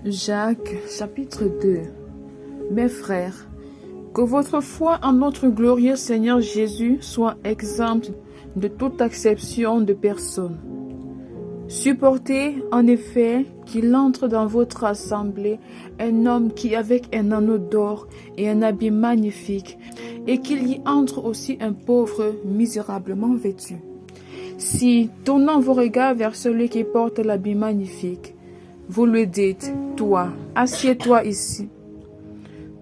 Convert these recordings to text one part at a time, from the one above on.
Jacques, chapitre 2. Mes frères, que votre foi en notre glorieux Seigneur Jésus soit exempte de toute acception de personne. Supportez en effet qu'il entre dans votre assemblée un homme qui avec un anneau d'or et un habit magnifique, et qu'il y entre aussi un pauvre misérablement vêtu. Si, tournant vos regards vers celui qui porte l'habit magnifique, vous lui dites, toi, assieds-toi ici.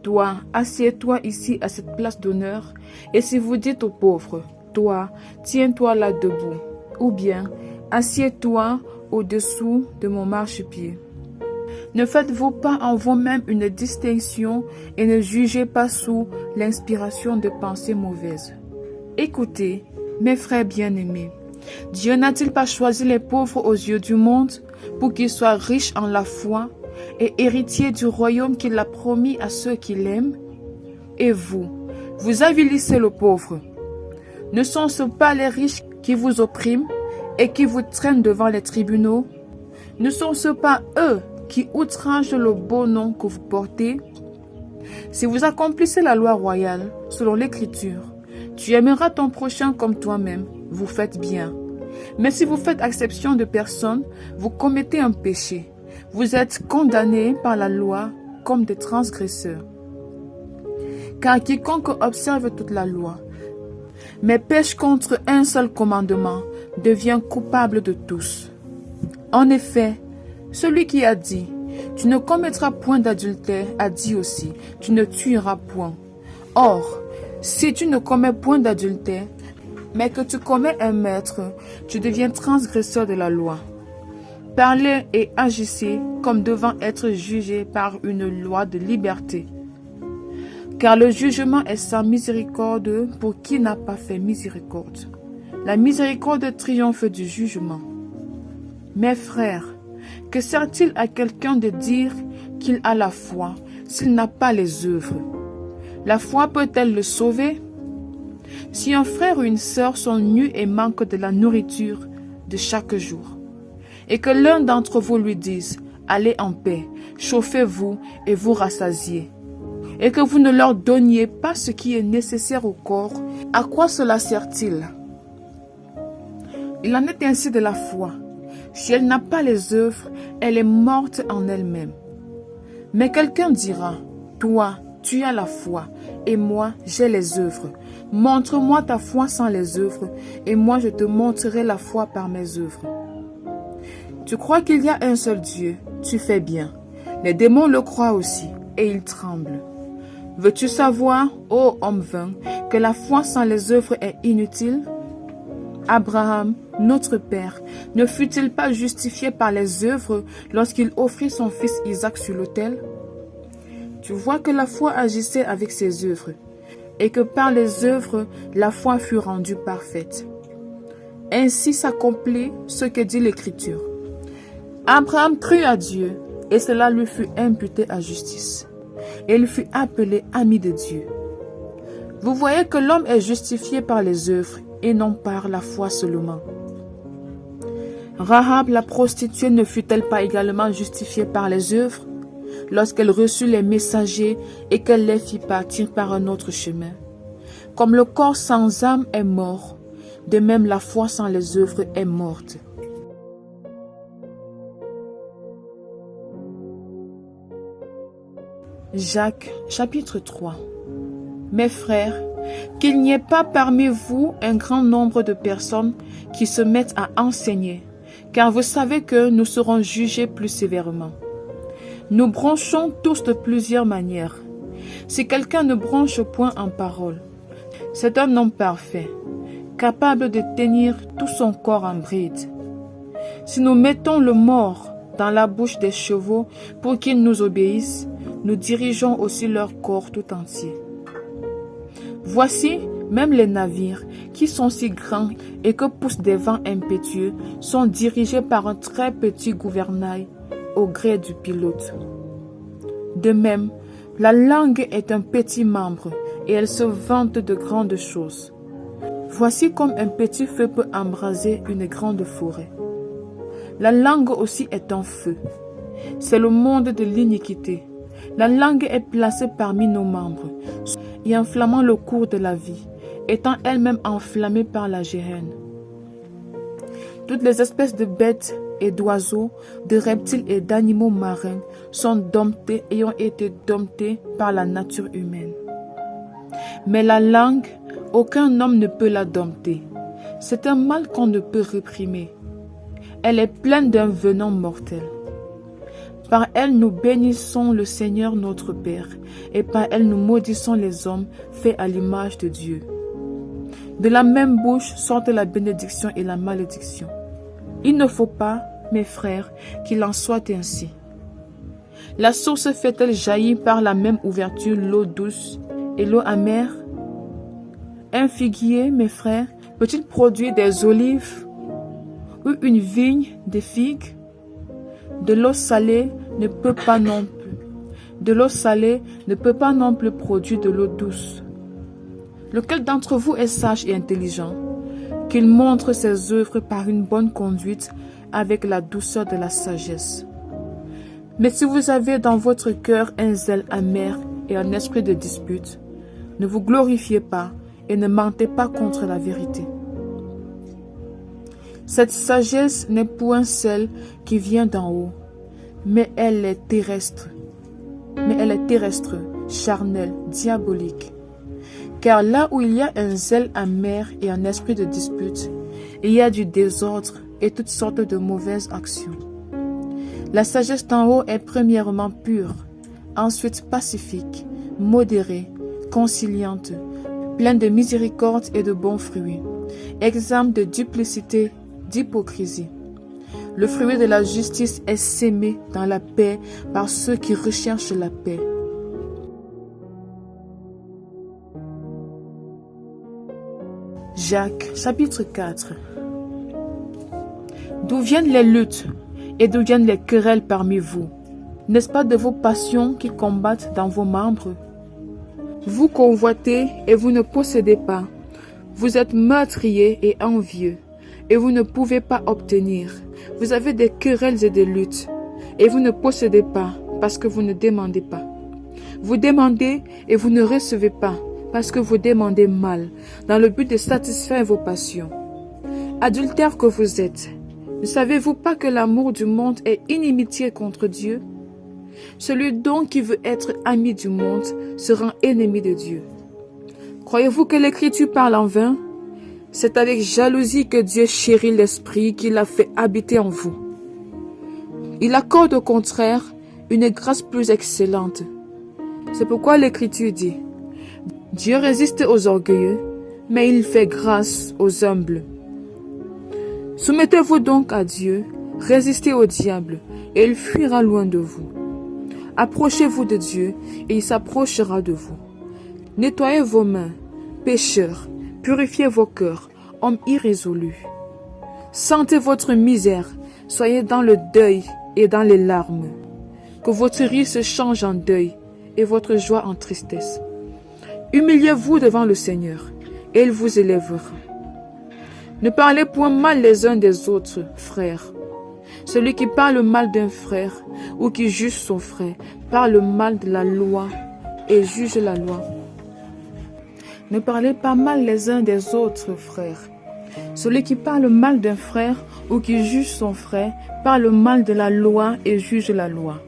Toi, assieds-toi ici à cette place d'honneur. Et si vous dites au pauvre, toi, tiens-toi là debout. Ou bien, assieds-toi au-dessous de mon marchepied. Ne faites-vous pas en vous-même une distinction et ne jugez pas sous l'inspiration de pensées mauvaises. Écoutez, mes frères bien-aimés, Dieu n'a-t-il pas choisi les pauvres aux yeux du monde pour qu'ils soient riches en la foi et héritiers du royaume qu'il a promis à ceux qui l'aiment? Et vous, vous avilissez le pauvre. Ne sont-ce pas les riches qui vous oppriment et qui vous traînent devant les tribunaux? Ne sont-ce pas eux qui outragent le beau nom que vous portez? Si vous accomplissez la loi royale selon l'Écriture, tu aimeras ton prochain comme toi-même, vous faites bien. Mais si vous faites exception de personne, vous commettez un péché. Vous êtes condamnés par la loi comme des transgresseurs. Car quiconque observe toute la loi, mais pêche contre un seul commandement, devient coupable de tous. En effet, celui qui a dit « Tu ne commettras point d'adultère » a dit aussi « Tu ne tueras point ». Or, si tu ne commets point d'adultère, mais que tu commets un meurtre, tu deviens transgresseur de la loi. Parlez et agissez comme devant être jugés par une loi de liberté. Car le jugement est sans miséricorde pour qui n'a pas fait miséricorde. La miséricorde triomphe du jugement. Mes frères, que sert-il à quelqu'un de dire qu'il a la foi s'il n'a pas les œuvres? La foi peut-elle le sauver? Si un frère ou une sœur sont nus et manquent de la nourriture de chaque jour, et que l'un d'entre vous lui dise « Allez en paix, chauffez-vous et vous rassasiez », et que vous ne leur donniez pas ce qui est nécessaire au corps, à quoi cela sert-il? Il en est ainsi de la foi. Si elle n'a pas les œuvres, elle est morte en elle-même. Mais quelqu'un dira « Toi, tu as la foi, et moi, j'ai les œuvres. Montre-moi ta foi sans les œuvres, et moi je te montrerai la foi par mes œuvres. » Tu crois qu'il y a un seul Dieu, tu fais bien. Les démons le croient aussi, et ils tremblent. Veux-tu savoir, ô homme vain, que la foi sans les œuvres est inutile? Abraham, notre père, ne fut-il pas justifié par les œuvres lorsqu'il offrit son fils Isaac sur l'autel? Tu vois que la foi agissait avec ses œuvres, et que par les œuvres, la foi fut rendue parfaite. Ainsi s'accomplit ce que dit l'Écriture. Abraham crut à Dieu, et cela lui fut imputé à justice. Et il fut appelé ami de Dieu. Vous voyez que l'homme est justifié par les œuvres, et non par la foi seulement. Rahab la prostituée ne fut-elle pas également justifiée par les œuvres, lorsqu'elle reçut les messagers et qu'elle les fit partir par un autre chemin? Comme le corps sans âme est mort, de même la foi sans les œuvres est morte. Jacques, chapitre 3. Mes frères, qu'il n'y ait pas parmi vous un grand nombre de personnes qui se mettent à enseigner, car vous savez que nous serons jugés plus sévèrement. Nous bronchons tous de plusieurs manières. Si quelqu'un ne bronche point en parole, c'est un homme parfait, capable de tenir tout son corps en bride. Si nous mettons le mort dans la bouche des chevaux pour qu'ils nous obéissent, nous dirigeons aussi leur corps tout entier. Voici, même les navires, qui sont si grands et que poussent des vents impétueux, sont dirigés par un très petit gouvernail au gré du pilote. De même, la langue est un petit membre et elle se vante de grandes choses. Voici comme un petit feu peut embraser une grande forêt. La langue aussi est un feu. c'est le monde de l'iniquité. La langue est placée parmi nos membres et enflammant le cours de la vie, étant elle-même enflammée par la géhenne. Toutes les espèces de bêtes et d'oiseaux, de reptiles et d'animaux marins sont domptés et ont été domptés par la nature humaine. Mais la langue, aucun homme ne peut la dompter. C'est un mal qu'on ne peut réprimer. Elle est pleine d'un venin mortel. Par elle nous bénissons le Seigneur notre Père, et par elle nous maudissons les hommes faits à l'image de Dieu. De la même bouche sortent la bénédiction et la malédiction. Il ne faut pas, mes frères, qu'il en soit ainsi. La source fait-elle jaillir par la même ouverture l'eau douce et l'eau amère? Un figuier, mes frères, peut-il produire des olives ou une vigne des figues? De l'eau salée ne peut pas non plus. De l'eau salée ne peut pas non plus produire de l'eau douce. Lequel d'entre vous est sage et intelligent? Qu'il montre ses œuvres par une bonne conduite avec la douceur de la sagesse. Mais si vous avez dans votre cœur un zèle amer et un esprit de dispute, ne vous glorifiez pas et ne mentez pas contre la vérité. Cette sagesse n'est point celle qui vient d'en haut, mais elle est terrestre. Charnelle, diabolique. Car là où il y a un zèle amer et un esprit de dispute, il y a du désordre et toutes sortes de mauvaises actions. La sagesse d'en haut est premièrement pure, ensuite pacifique, modérée, conciliante, pleine de miséricorde et de bons fruits, exempte de duplicité, d'hypocrisie. Le fruit de la justice est sémé dans la paix par ceux qui recherchent la paix. Jacques, chapitre 4. D'où viennent les luttes et d'où viennent les querelles parmi vous? N'est-ce pas de vos passions qui combattent dans vos membres? Vous convoitez et vous ne possédez pas. Vous êtes meurtriers et envieux, et vous ne pouvez pas obtenir. Vous avez des querelles et des luttes, et vous ne possédez pas parce que vous ne demandez pas. Vous demandez et vous ne recevez pas parce que vous demandez mal, dans le but de satisfaire vos passions. Adultères que vous êtes, ne savez-vous pas que l'amour du monde est inimitié contre Dieu? Celui donc qui veut être ami du monde se rend ennemi de Dieu. Croyez-vous que l'Écriture parle en vain? C'est avec jalousie que Dieu chérit l'Esprit qu'il a fait habiter en vous. Il accorde au contraire une grâce plus excellente. C'est pourquoi l'Écriture dit: Dieu résiste aux orgueilleux, mais il fait grâce aux humbles. Soumettez-vous donc à Dieu, résistez au diable, et il fuira loin de vous. Approchez-vous de Dieu, et il s'approchera de vous. Nettoyez vos mains, pécheurs, purifiez vos cœurs, hommes irrésolus. Sentez votre misère, soyez dans le deuil et dans les larmes. Que votre rire se change en deuil et votre joie en tristesse. Humiliez-vous devant le Seigneur, et il vous élèvera. Ne parlez point mal les uns des autres, frères. Celui qui parle mal d'un frère ou qui juge son frère parle mal de la loi et juge la loi. Ne parlez pas mal les uns des autres, frères. Celui qui parle mal d'un frère ou qui juge son frère parle mal de la loi et juge la loi.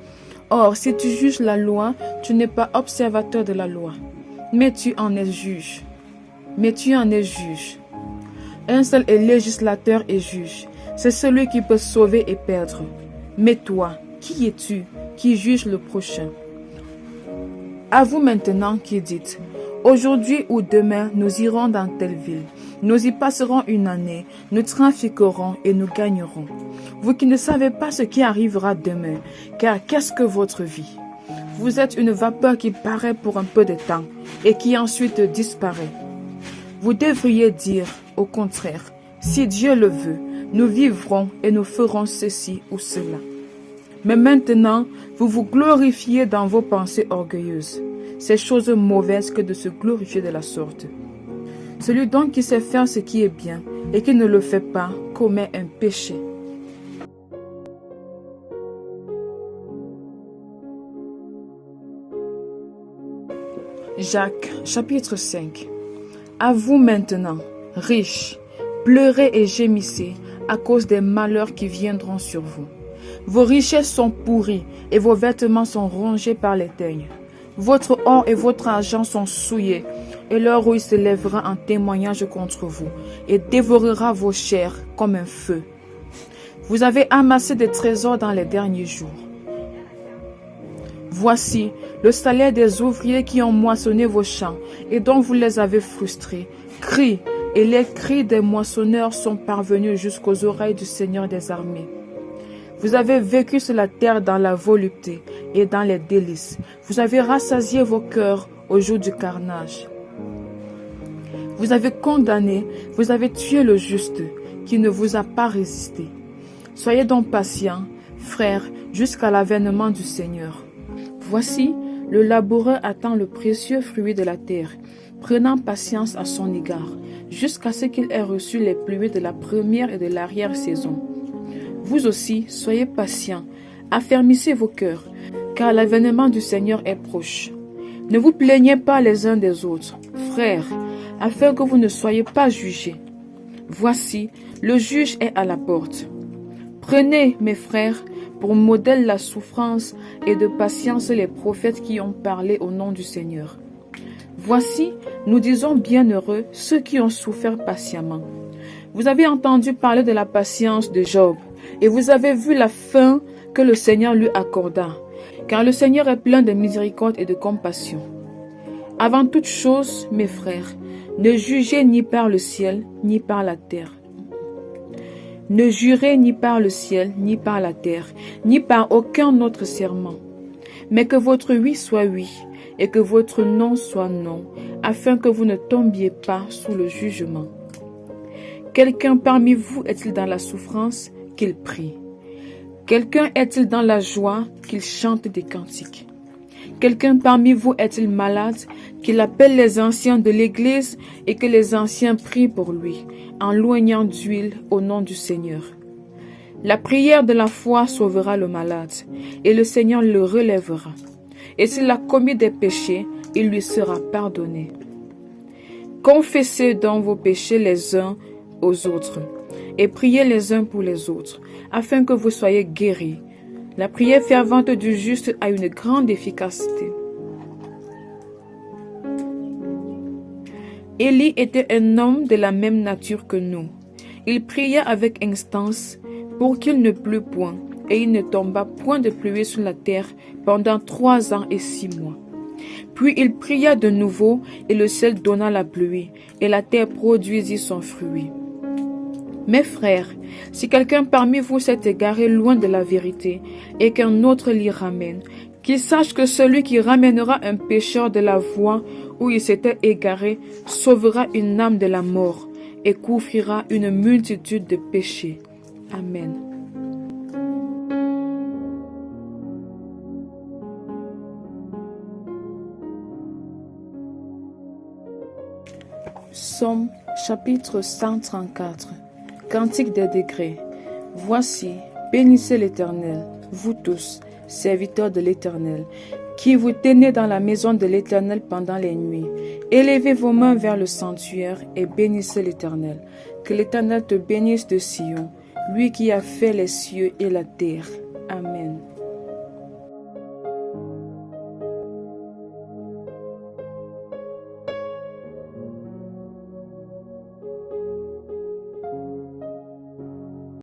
Or, si tu juges la loi, tu n'es pas observateur de la loi, mais tu en es juge. Un seul est législateur et juge. C'est celui qui peut sauver et perdre. Mais toi, qui es-tu qui juge le prochain? À vous maintenant qui dites: aujourd'hui ou demain, nous irons dans telle ville. Nous y passerons une année, nous trafiquerons et nous gagnerons. Vous qui ne savez pas ce qui arrivera demain, car qu'est-ce que votre vie? Vous êtes une vapeur qui paraît pour un peu de temps et qui ensuite disparaît. Vous devriez dire, au contraire, si Dieu le veut, nous vivrons et nous ferons ceci ou cela. Mais maintenant, vous vous glorifiez dans vos pensées orgueilleuses. C'est chose mauvaise que de se glorifier de la sorte. Celui donc qui sait faire ce qui est bien et qui ne le fait pas commet un péché. Jacques, chapitre 5. À vous maintenant, riches, pleurez et gémissez à cause des malheurs qui viendront sur vous. Vos richesses sont pourries et vos vêtements sont rongés par les teignes. Votre or et votre argent sont souillés et leur rouille se lèvera en témoignage contre vous et dévorera vos chairs comme un feu. Vous avez amassé des trésors dans les derniers jours. Voici le salaire des ouvriers qui ont moissonné vos champs et dont vous les avez frustrés. Crient, et les cris des moissonneurs sont parvenus jusqu'aux oreilles du Seigneur des armées. Vous avez vécu sur la terre dans la volupté et dans les délices. Vous avez rassasié vos cœurs au jour du carnage. Vous avez condamné, vous avez tué le juste qui ne vous a pas résisté. Soyez donc patients, frères, jusqu'à l'avènement du Seigneur. Voici, le laboureur attend le précieux fruit de la terre, prenant patience à son égard, jusqu'à ce qu'il ait reçu les pluies de la première et de l'arrière-saison. Vous aussi, soyez patients, affermissez vos cœurs, car l'avènement du Seigneur est proche. Ne vous plaignez pas les uns des autres, frères, afin que vous ne soyez pas jugés. Voici, le juge est à la porte. Prenez, mes frères, pour modèle la souffrance et de patience les prophètes qui ont parlé au nom du Seigneur. Voici, nous disons bienheureux ceux qui ont souffert patiemment. Vous avez entendu parler de la patience de Job, et vous avez vu la fin que le Seigneur lui accorda, car le Seigneur est plein de miséricorde et de compassion. Avant toute chose, mes frères, ne jugez ni par le ciel, ni par la terre. Ne jurez ni par le ciel, ni par la terre, ni par aucun autre serment. Mais que votre oui soit oui, et que votre non soit non, afin que vous ne tombiez pas sous le jugement. Quelqu'un parmi vous est-il dans la souffrance? Qu'il prie. Quelqu'un est-il dans la joie? Qu'il chante des cantiques. Quelqu'un parmi vous est-il malade? Qu'il appelle les anciens de l'Église et que les anciens prient pour lui, en loignant d'huile au nom du Seigneur. La prière de la foi sauvera le malade, et le Seigneur le relèvera. Et s'il a commis des péchés, il lui sera pardonné. Confessez donc vos péchés les uns aux autres, et priez les uns pour les autres, afin que vous soyez guéris. La prière fervente du juste a une grande efficacité. Élie était un homme de la même nature que nous. Il pria avec instance pour qu'il ne plût point, et il ne tomba point de pluie sur la terre pendant 3 ans et 6 mois. Puis il pria de nouveau, et le ciel donna la pluie, et la terre produisit son fruit. Mes frères, si quelqu'un parmi vous s'est égaré loin de la vérité, et qu'un autre l'y ramène, qu'il sache que celui qui ramènera un pécheur de la voie où il s'était égaré sauvera une âme de la mort et couvrira une multitude de péchés. Amen. Psaume chapitre 134. Cantique des degrés. Voici, bénissez l'Éternel, vous tous, serviteurs de l'Éternel, qui vous tenez dans la maison de l'Éternel pendant les nuits. Élevez vos mains vers le sanctuaire et bénissez l'Éternel. Que l'Éternel te bénisse de Sion, lui qui a fait les cieux et la terre.